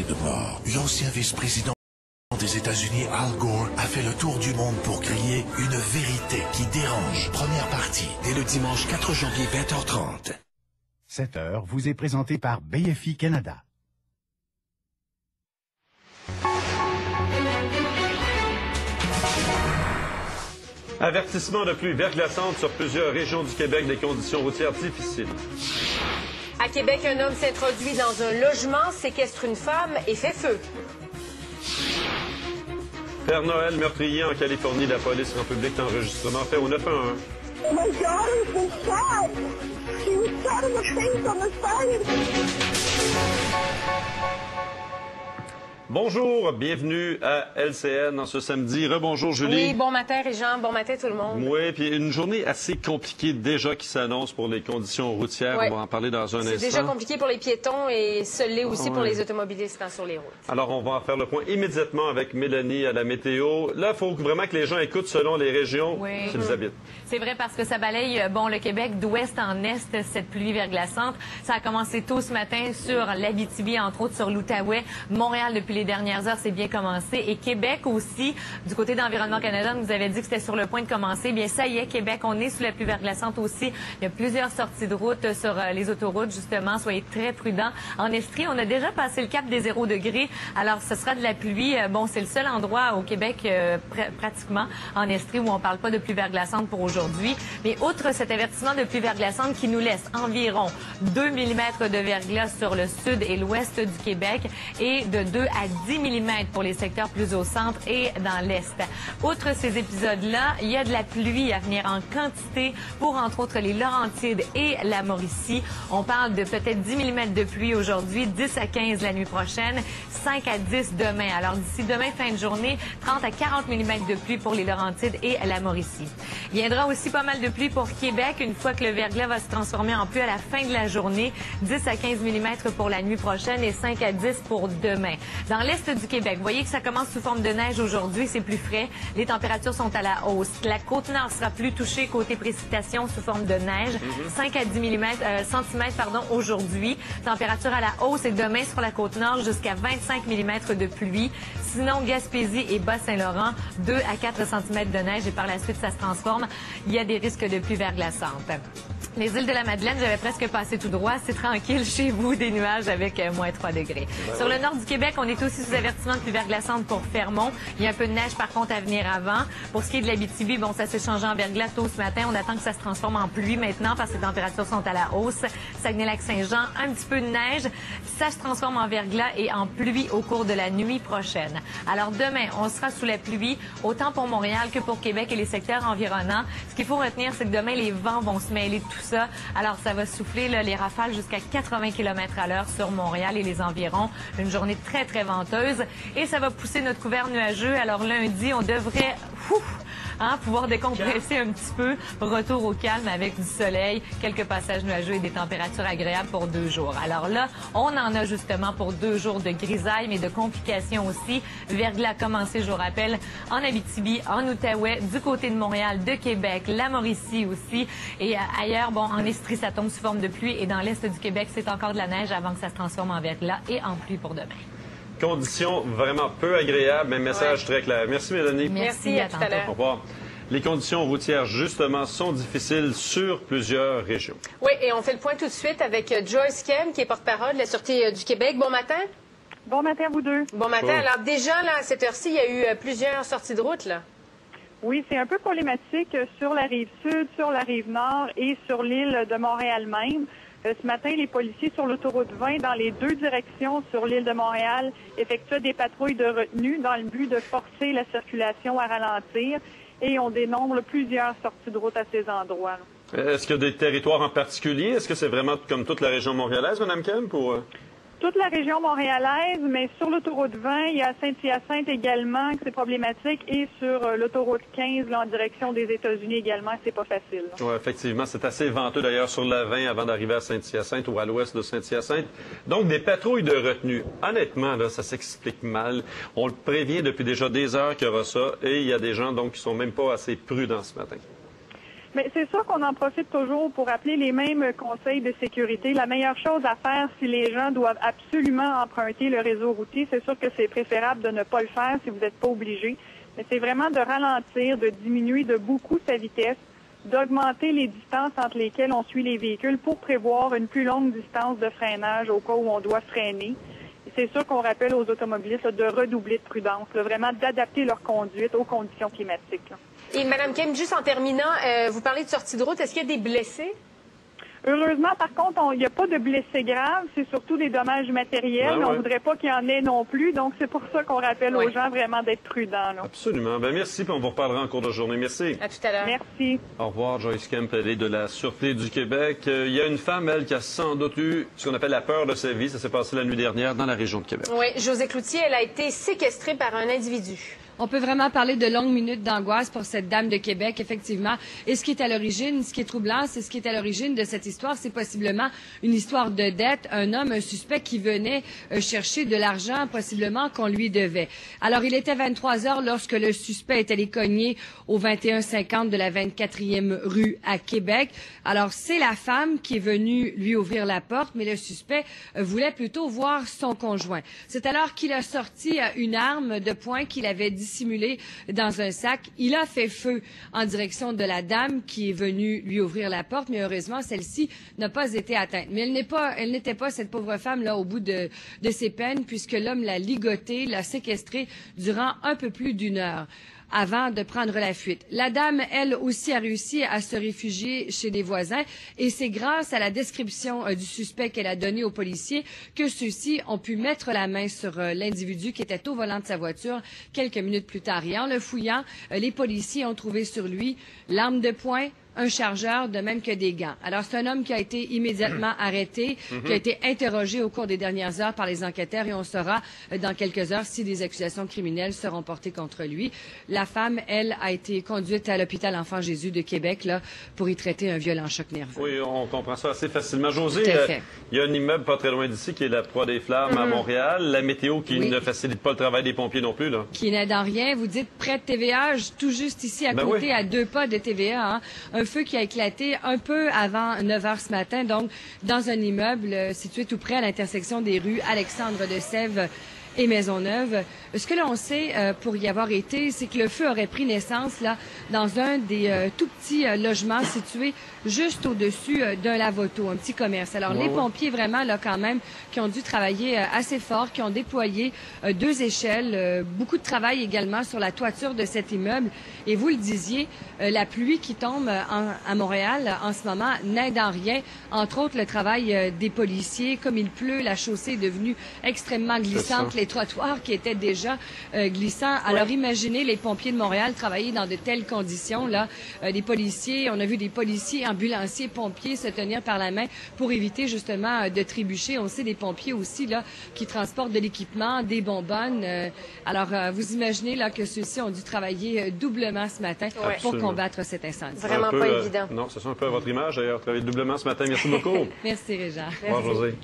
de mort. L'ancien vice-président des États-Unis, Al Gore, a fait le tour du monde pour crier une vérité qui dérange. Première partie, dès le dimanche 4 janvier, 20h30. 7h vous est présenté par BFI Canada. Avertissement de pluie verglaçante sur plusieurs régions du Québec, des conditions routières difficiles. À Québec, un homme s'introduit dans un logement, séquestre une femme et fait feu. Père Noël meurtrier en Californie, la police rend public d'enregistrement fait au 911. Oh my daughter's been shot. She was shot in the face on the side. Bonjour, bienvenue à LCN en ce samedi. Rebonjour Julie. Oui, bon matin Réjean, bon matin tout le monde. Oui, puis une journée assez compliquée déjà qui s'annonce pour les conditions routières. Oui. On va en parler dans un instant. C'est déjà compliqué pour les piétons et ce l'est aussi pour les automobilistes sur les routes. Alors, on va en faire le point immédiatement avec Mélanie à la météo. Là, il faut vraiment que les gens écoutent selon les régions qu'ils habitent. C'est vrai parce que ça balaye le Québec d'ouest en est, cette pluie verglaçante. Ça a commencé tôt ce matin sur l'Abitibi, entre autres sur l'Outaouais. Montréal, depuis les dernières heures, c'est bien commencé. Et Québec aussi, du côté d'Environnement Canada, nous avait dit que c'était sur le point de commencer. Bien, ça y est, Québec, on est sous la pluie verglaçante aussi. Il y a plusieurs sorties de route sur les autoroutes, justement. Soyez très prudents. En Estrie, on a déjà passé le cap des 0 degrés. Alors, ce sera de la pluie. Bon, c'est le seul endroit au Québec, pratiquement, en Estrie, où on parle pas de pluie verglaçante pour aujourd'hui. Mais outre cet avertissement de pluie verglaçante qui nous laisse environ 2 mm de verglas sur le sud et l'ouest du Québec et de 2 à 10 mm pour les secteurs plus au centre et dans l'est. Outre ces épisodes-là, il y a de la pluie à venir en quantité pour, entre autres, les Laurentides et la Mauricie. On parle de peut-être 10 mm de pluie aujourd'hui, 10 à 15 la nuit prochaine, 5 à 10 demain. Alors, d'ici demain, fin de journée, 30 à 40 mm de pluie pour les Laurentides et la Mauricie. Il viendra aussi pas mal de pluie pour Québec une fois que le verglas va se transformer en pluie à la fin de la journée. 10 à 15 mm pour la nuit prochaine et 5 à 10 pour demain. Dans l'est du Québec, vous voyez que ça commence sous forme de neige aujourd'hui, c'est plus frais. Les températures sont à la hausse. La Côte-Nord sera plus touchée côté précipitation sous forme de neige. 5 à 10 cm aujourd'hui. Température à la hausse et demain sur la Côte-Nord jusqu'à 25 mm de pluie. Sinon, Gaspésie et Bas-Saint-Laurent, 2 à 4 cm de neige et par la suite, ça se transforme. Il y a des risques de pluie verglaçante. Les îles de la Madeleine, j'avais presque passé tout droit. C'est tranquille chez vous, des nuages avec moins 3 degrés. Sur le nord du Québec, on est aussi sous avertissement de pluie verglaçante pour Fermont. Il y a un peu de neige, par contre, à venir avant. Pour ce qui est de l'Abitibi, bon, ça s'est changé en verglas tôt ce matin. On attend que ça se transforme en pluie maintenant parce que les températures sont à la hausse. Saguenay-Lac-Saint-Jean, un petit peu de neige. Ça se transforme en verglas et en pluie au cours de la nuit prochaine. Alors, demain, on sera sous la pluie, autant pour Montréal que pour Québec et les secteurs environnants. Ce qu'il faut retenir, c'est que demain, les vents vont se mêler de tout ça. Alors, ça va souffler les rafales jusqu'à 80 km/h sur Montréal et les environs. Une journée très, très venteuse. Et ça va pousser notre couvert nuageux. Alors, lundi, on devrait pouvoir décompresser un petit peu. Retour au calme avec du soleil, quelques passages nuageux et des températures agréables pour 2 jours. Alors là, on en a justement pour 2 jours de grisaille, mais de complications aussi. Verglas a commencé, je vous rappelle, en Abitibi, en Outaouais, du côté de Montréal, de Québec, la Mauricie aussi. Et ailleurs, bon, en Estrie, ça tombe sous forme de pluie. Et dans l'est du Québec, c'est encore de la neige avant que ça se transforme en verglas et en pluie pour demain. Conditions vraiment peu agréables, mais message très clair. Merci Mélanie. Merci, à tout à l'heure. Au revoir. Les conditions routières, justement, sont difficiles sur plusieurs régions. Oui, et on fait le point tout de suite avec Joyce Kem, qui est porte-parole de la Sûreté du Québec. Bon matin. Bon matin, vous deux. Bon matin. Alors, déjà, là, à cette heure-ci, il y a eu plusieurs sorties de route, là. Oui, c'est un peu problématique sur la rive sud, sur la rive nord et sur l'île de Montréal même. Ce matin, les policiers sur l'autoroute 20, dans les 2 directions sur l'île de Montréal, effectuent des patrouilles de retenue dans le but de forcer la circulation à ralentir et on dénombre plusieurs sorties de route à ces endroits. Est-ce qu'il y a des territoires en particulier? Est-ce que c'est vraiment comme toute la région montréalaise, Mme Kemp? Toute la région montréalaise, mais sur l'autoroute 20, il y a Saint-Hyacinthe également, que c'est problématique, et sur l'autoroute 15, là, en direction des États-Unis également, c'est pas facile. Oui, effectivement, c'est assez venteux d'ailleurs sur la 20 avant d'arriver à Saint-Hyacinthe ou à l'ouest de Saint-Hyacinthe. Donc, des patrouilles de retenue. Honnêtement, là, ça s'explique mal. On le prévient depuis déjà des heures qu'il y aura ça, et il y a des gens donc qui sont même pas assez prudents ce matin. Mais c'est sûr qu'on en profite toujours pour appeler les mêmes conseils de sécurité. La meilleure chose à faire, si les gens doivent absolument emprunter le réseau routier, c'est sûr que c'est préférable de ne pas le faire si vous n'êtes pas obligé. Mais c'est vraiment de ralentir, de diminuer de beaucoup sa vitesse, d'augmenter les distances entre lesquelles on suit les véhicules pour prévoir une plus longue distance de freinage au cas où on doit freiner. Et c'est sûr qu'on rappelle aux automobilistes de redoubler de prudence, vraiment d'adapter leur conduite aux conditions climatiques. Et Mme Kim, juste en terminant, vous parlez de sortie de route. Est-ce qu'il y a des blessés? Heureusement, par contre, il n'y a pas de blessés graves. C'est surtout des dommages matériels. On ne voudrait pas qu'il y en ait non plus. Donc, c'est pour ça qu'on rappelle aux gens vraiment d'être prudents. Là. Absolument. Ben, merci, puis on vous reparlera en cours de journée. Merci. À tout à l'heure. Merci. Au revoir, Joyce Kemp, elle est de la Sûreté du Québec. Il y a une femme, elle, qui a sans doute eu ce qu'on appelle la peur de sa vie. Ça s'est passé la nuit dernière dans la région de Québec. Oui, Josée Cloutier, elle a été séquestrée par un individu. On peut vraiment parler de longues minutes d'angoisse pour cette dame de Québec, effectivement. Et ce qui est à l'origine, ce qui est troublant, c'est ce qui est à l'origine de cette histoire, c'est possiblement une histoire de dette. Un homme, un suspect qui venait chercher de l'argent, possiblement qu'on lui devait. Alors, il était 23 heures lorsque le suspect est allé cogner au 2150 de la 24e rue à Québec. Alors, c'est la femme qui est venue lui ouvrir la porte, mais le suspect voulait plutôt voir son conjoint. C'est alors qu'il a sorti une arme de poing qu'il avait dissimulée dans un sac. Il a fait feu en direction de la dame qui est venue lui ouvrir la porte, mais heureusement, celle-ci n'a pas été atteinte. Mais elle n'était pas cette pauvre femme là au bout de ses peines, puisque l'homme l'a ligotée, l'a séquestrée durant un peu plus d'1 heure avant de prendre la fuite. La dame, elle aussi, a réussi à se réfugier chez des voisins et c'est grâce à la description du suspect qu'elle a donnée aux policiers que ceux-ci ont pu mettre la main sur l'individu qui était au volant de sa voiture quelques minutes plus tard. Et en le fouillant, les policiers ont trouvé sur lui l'arme de poing, un chargeur, de même que des gants. Alors, c'est un homme qui a été immédiatement arrêté, qui a été interrogé au cours des dernières heures par les enquêteurs et on saura dans quelques heures si des accusations criminelles seront portées contre lui. La femme, elle, a été conduite à l'hôpital Enfant Jésus de Québec là, pour y traiter un violent choc nerveux. Oui, on comprend ça assez facilement. Josée, il y a un immeuble pas très loin d'ici qui est la Proie des Flammes à Montréal. La météo qui ne facilite pas le travail des pompiers non plus. Là. Qui n'aide en rien. Vous dites près de TVA, tout juste ici à côté, à 2 pas de TVA. Hein. Un feu qui a éclaté un peu avant 9 heures ce matin, donc dans un immeuble situé tout près à l'intersection des rues Alexandre de Sèvres et Maisonneuve. Ce que l'on sait pour y avoir été, c'est que le feu aurait pris naissance là dans un des tout petits logements situés juste au-dessus d'un lave-auto, un petit commerce. Alors les pompiers vraiment là quand même qui ont dû travailler assez fort, qui ont déployé 2 échelles, beaucoup de travail également sur la toiture de cet immeuble. Et vous le disiez, la pluie qui tombe à Montréal en ce moment n'aide en rien. Entre autres, le travail des policiers. Comme il pleut, la chaussée est devenue extrêmement glissante. Les trottoirs qui étaient déjà glissants. Alors imaginez les pompiers de Montréal travailler dans de telles conditions. Là, des policiers, on a vu des policiers, ambulanciers, pompiers se tenir par la main pour éviter justement de trébucher. On sait des pompiers aussi là qui transportent de l'équipement, des bonbonnes. Alors vous imaginez là que ceux-ci ont dû travailler doublement ce matin pour combattre cet incendie. Vraiment pas évident. Non, c'est ça un peu à votre image d'ailleurs. Travailler doublement ce matin. Merci beaucoup. Merci Réjean. Au revoir Josée.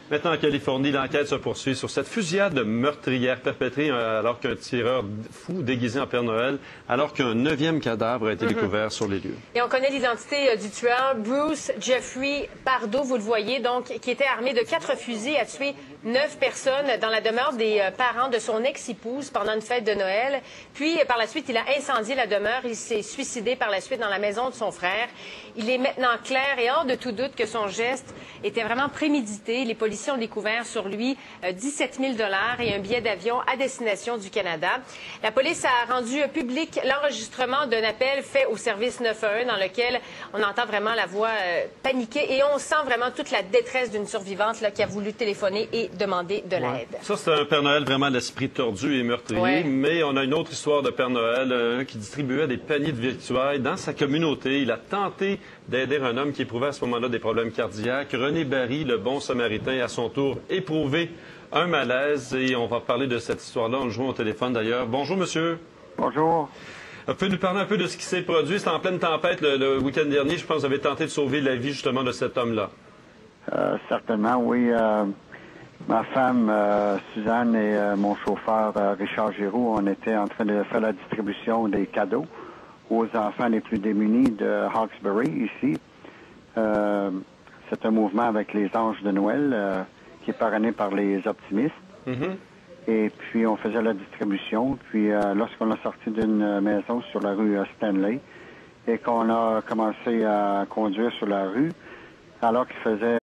Maintenant, en Californie, l'enquête se poursuit sur cette fusillade meurtrière perpétrée alors qu'un tireur fou déguisé en Père Noël, alors qu'un 9e cadavre a été découvert sur les lieux. Et on connaît l'identité du tueur, Bruce Jeffrey Pardo, vous le voyez, donc, qui était armé de 4 fusils, a tué 9 personnes dans la demeure des parents de son ex-épouse pendant une fête de Noël. Puis, par la suite, il a incendié la demeure. Il s'est suicidé par la suite dans la maison de son frère. Il est maintenant clair et hors de tout doute que son geste était vraiment prémédité. Les policiers ont découvert sur lui 17 000 $ et un billet d'avion à destination du Canada. La police a rendu public l'enregistrement d'un appel fait au service 911 dans lequel on entend vraiment la voix paniquée et on sent vraiment toute la détresse d'une survivante là, qui a voulu téléphoner et demander de l'aide. Ça, c'est un Père Noël vraiment l'esprit tordu et meurtrier, mais on a une autre histoire de Père Noël qui distribuait des paniers de victuailles dans sa communauté. Il a tenté d'aider un homme qui éprouvait à ce moment-là des problèmes cardiaques. René Barry, le bon samaritain, à son tour éprouvé un malaise et on va parler de cette histoire-là. On le joue au téléphone d'ailleurs. Bonjour, monsieur. Bonjour. Vous pouvez nous parler un peu de ce qui s'est produit? C'était en pleine tempête le week-end dernier. Je pense que vous avez tenté de sauver la vie justement de cet homme-là. Certainement, oui. Ma femme, Suzanne, et mon chauffeur, Richard Giroux, on était en train de faire la distribution des cadeaux aux enfants les plus démunis de Hawkesbury, ici. C'est un mouvement avec les Anges de Noël qui est parrainé par les optimistes. Et puis, on faisait la distribution. Puis, lorsqu'on a sorti d'une maison sur la rue Stanley et qu'on a commencé à conduire sur la rue, alors qu'il faisait